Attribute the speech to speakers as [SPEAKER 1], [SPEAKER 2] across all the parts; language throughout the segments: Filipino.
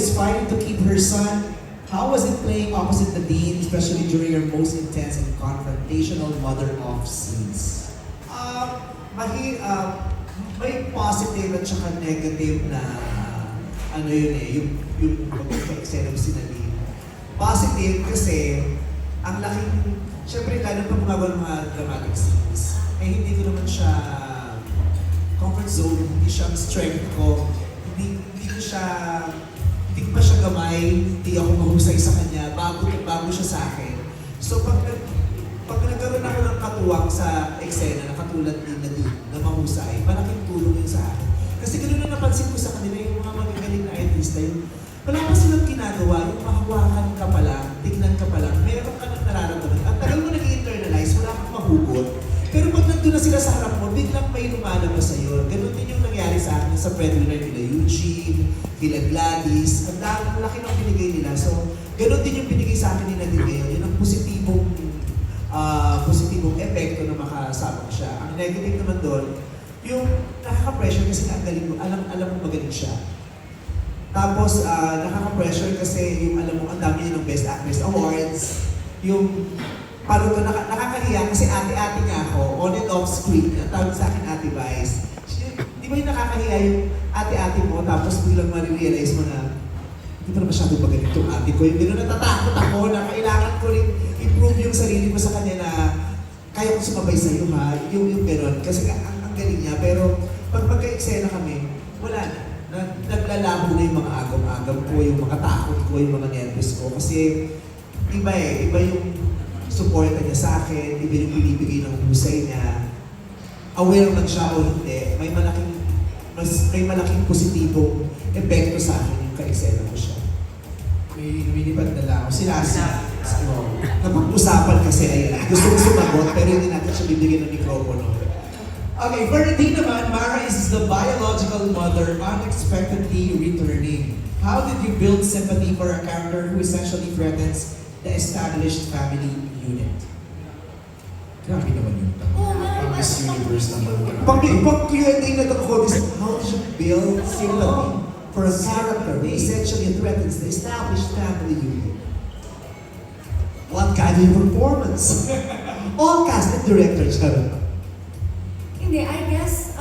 [SPEAKER 1] is fighting to keep her son. How was it playing opposite the dean, especially during your most intense and confrontational mother-of scenes?
[SPEAKER 2] May positive at saka negative na ano yun eh, yung pagkaka-eksena mo sinali. Positive kasi ang laking, syempre lalo pa gumagawa ng mga dramatic scenes, eh hindi ko naman siya comfort zone, hindi siya strength ko, hindi ko pa siya gamay, hindi ako mahusay sa kanya, bago siya sa akin. So pag nagkaroon ako ng katuwang sa eksena na katulad din na mahusay, malaking tulong yun sa akin. Kasi ganoon na napansin ko sa kanila yung mga magagaling na artista, yung wala pa silang ginagawa, yung mahawakan ka pa lang, tignan ka pa lang, meron ka nang nararamdaman. At tagal mo nag-internalize, wala kang mahugot. Pero pag nandun na sila sa harap mo, biglang may lumalabas sa'yo. Ganun din yung nangyari sa akin sa breadwinner nila Eugene, nila Gladys. Ang laki ng binigay nila. So, ganun din yung binigay sa akin ni Nadine ngayon. Yun ang positibong epekto na makasama siya. Ang negative naman doon, yung nakaka-pressure kasi ang galing mo, alam mo magaling siya. Tapos, nakaka-pressure kasi yung alam mo, ang dami niya ng Best Actress Awards. Yung, parang ito, nakakahiya kasi ate-ate nga ako, on and off screen, ang tawag sa akin Ate Vice. Di ba yung nakakahiya yung ate-ate mo, tapos biglang marirealize mo na, hindi pa na masyado magaling itong ate ko. Yung gano'n natatakot ako na kailangan ko rin improve yung sarili ko sa kanya na kaya ko sumabay sa'yo ha, yung gano'n. Kasi ang galing niya, pero pag magka-eksena kami, wala na. Naglalabo na yung mga agam-agam ko, yung mga takot ko, yung mga nervous ko. Kasi iba yung suporta niya sa akin, iba yung binibigay ng husay niya. Aware man siya o hindi, may malaking positibong epekto sa akin yung ka-eksena ko siya.
[SPEAKER 1] May lumilipad na lang ako. Sila
[SPEAKER 2] Napag-usapan kasi ayan, gusto ko sumagot pero hindi natin siya bibigyan ng mikropono.
[SPEAKER 1] Okay, for Nadine naman, Mara is the biological mother unexpectedly returning. How did you build sympathy for a character who essentially threatens the established family unit? Grabe naman yun. Miss Universe naman.
[SPEAKER 2] Pag-Q&A na ito ko, how did you build sympathy for a character who essentially threatens the established family unit? What kind of performance? All cast and directors have.
[SPEAKER 3] Hindi, I guess,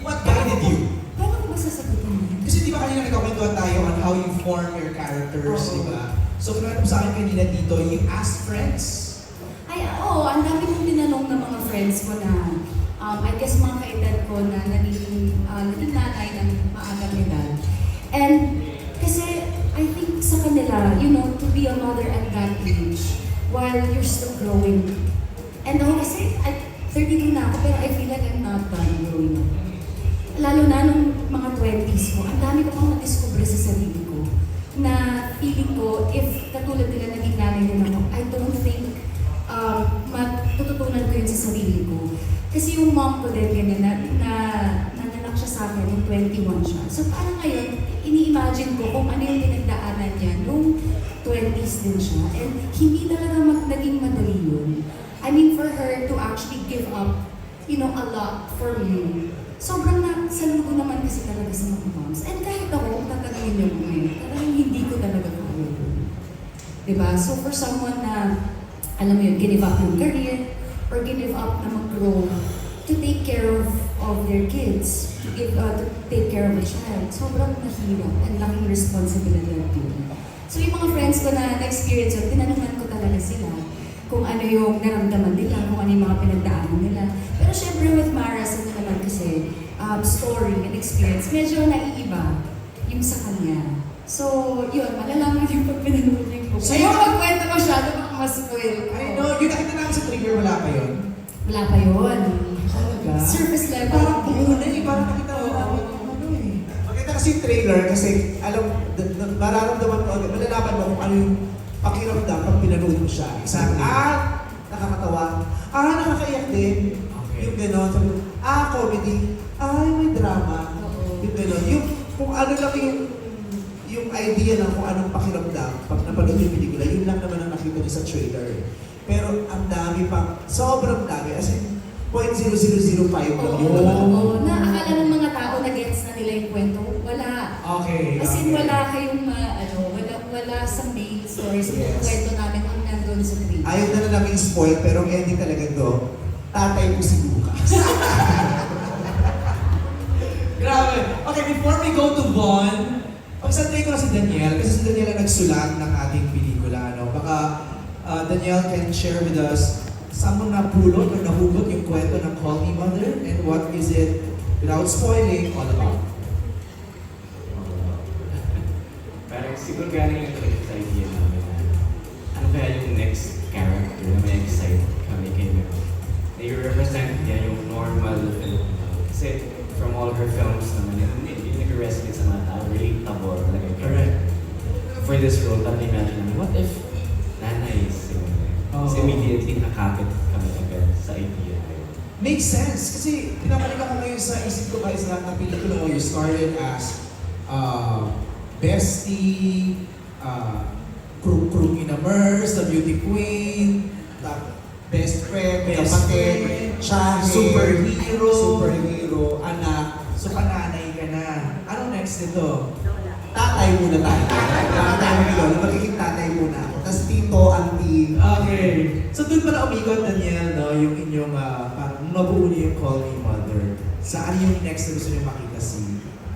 [SPEAKER 1] What guided you?
[SPEAKER 3] paano ko ba sasagutin?
[SPEAKER 1] Kasi di ba kanina nagkakwentuhan tayo on how you form your characters,
[SPEAKER 3] Oo.
[SPEAKER 1] di ba? So, kung ano sa akin kanina dito, you ask friends.
[SPEAKER 3] Ay, oo, ang dami kong tinanong ng mga friends ko na, I guess mga kaedad ko na naging nanay ng maagang edad. And kasi, I think sa kanila, to be a mother at that age, while you're still growing. And ako kasi, 32 na ako, pero I feel like I'm not done growing up. Lalo na nung mga 20s ko, ang dami ko pang na-discover sa sarili ko. Na feeling ko, if katulad nila naging nanay din ako, I don't think matututunan ko yun sa sarili ko. Kasi yung mom ko din ganyan, nanganak siya sa akin nung 21 siya. So parang ngayon, ini-imagine ko kung ano yung pinagdaanan niya nung 20s din siya. And hindi talaga naging madali yun. I mean, for her to actually give up, a lot for me. Sobrang saludo naman kasi talaga sa mga moms. And kahit ako, kung tatanungin niyo ko ngayon, talagang hindi ko talaga kaya yun. Diba? So for someone na, alam mo yun, give up yung career, or give up na mag-grow to take care of their kids, to take care of a child, sobrang mahirap and laking responsibility yun. So yung mga friends ko na na-experience yun, tinanungan ko talaga sila kung ano yung naramdaman nila, kung ano yung mga pinagdaanan nila. Pero syempre with Mara's naman kasi, story and experience, medyo naiiba yung sa kanya. So, yun, malalaman yung pag pinanood yung book.
[SPEAKER 1] So,
[SPEAKER 3] Ayaw magkwento masyado, baka mas-spoil ko.
[SPEAKER 1] I know, yung nakita namin sa trigger, wala pa yun.
[SPEAKER 3] Wala pa yun.
[SPEAKER 1] Talaga?
[SPEAKER 3] Surface level.
[SPEAKER 1] Parang buo na eh, parang nakita mo namin yung ano eh.
[SPEAKER 2] Maganda kasi yung trailer kasi mararamdaman mo, malalaman mo kung ano yung pakiramdam pag pinanood mo siya. Isang, nakakatawa. Nakakaiyak din.
[SPEAKER 1] Okay.
[SPEAKER 2] Yung gano'n. Comedy. May drama. Yung gano'n. Yung kung ano lang yung idea ng kung anong pakiramdam pag napanood yung pelikula, yun lang naman ang nakita niyo sa trailer. Pero ang dami pang, sobrang dami. As in, 0.0005 lang yun.
[SPEAKER 3] Oo, na akala ng mga tao na gets na nila yung kwento. Wala.
[SPEAKER 1] Okay.
[SPEAKER 3] As in,
[SPEAKER 1] okay.
[SPEAKER 3] wala kayong wala sa main story sa
[SPEAKER 2] Yes.
[SPEAKER 3] kwento namin kung nandun sa trailer.
[SPEAKER 2] Ayaw na namin spoil, pero ang ending talaga do, tatay mo si Lucas.
[SPEAKER 1] Grabe. Okay, before we go to Von, pagsantay ko na si Daniel, kasi si Daniel ang nagsulat ng ating pelikula. No? Baka Daniel can share with us saan mo napulot or nahugot yung kwento ng Call Me Mother and what is it, without spoiling, all about.
[SPEAKER 4] Parang siguro galing lang talaga sa idea namin na ano kaya yung next character na may excite kami kay Memo. Na i-represent niya yung normal Filipino. Kasi from all her films naman, yung nag-resonate sa mga tao, relatable talaga yung character. For this role, parang imagine namin, what if nanay is yung Kasi immediately nakakapit kami agad sa idea.
[SPEAKER 1] Makes sense. Kasi pinabalik ako ngayon sa isip ko kahit sa lahat ng pelikula mo, you started as bestie, crew in a Merce, the beauty queen,
[SPEAKER 2] Best friend,
[SPEAKER 1] best
[SPEAKER 2] kapatid,
[SPEAKER 1] friend,
[SPEAKER 2] siya, superhero, anak.
[SPEAKER 1] So pananay ka na. Anong next nito?
[SPEAKER 2] Tatay muna tayo. Tatay mo ni Lola, magiging tatay muna ako. Tapos tito, auntie.
[SPEAKER 1] Okay. So doon pala umikot, Daniel, no, yung inyong parang mabuo niyo yung Call Me Mother. Saan yung next na gusto niyo makita si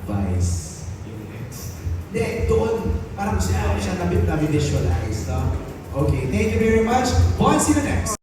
[SPEAKER 1] Vice?
[SPEAKER 4] Yung next.
[SPEAKER 1] Hindi, doon. Parang gusto ko siya nabi-visualize, no? Okay, thank you very much. Bon, see you next.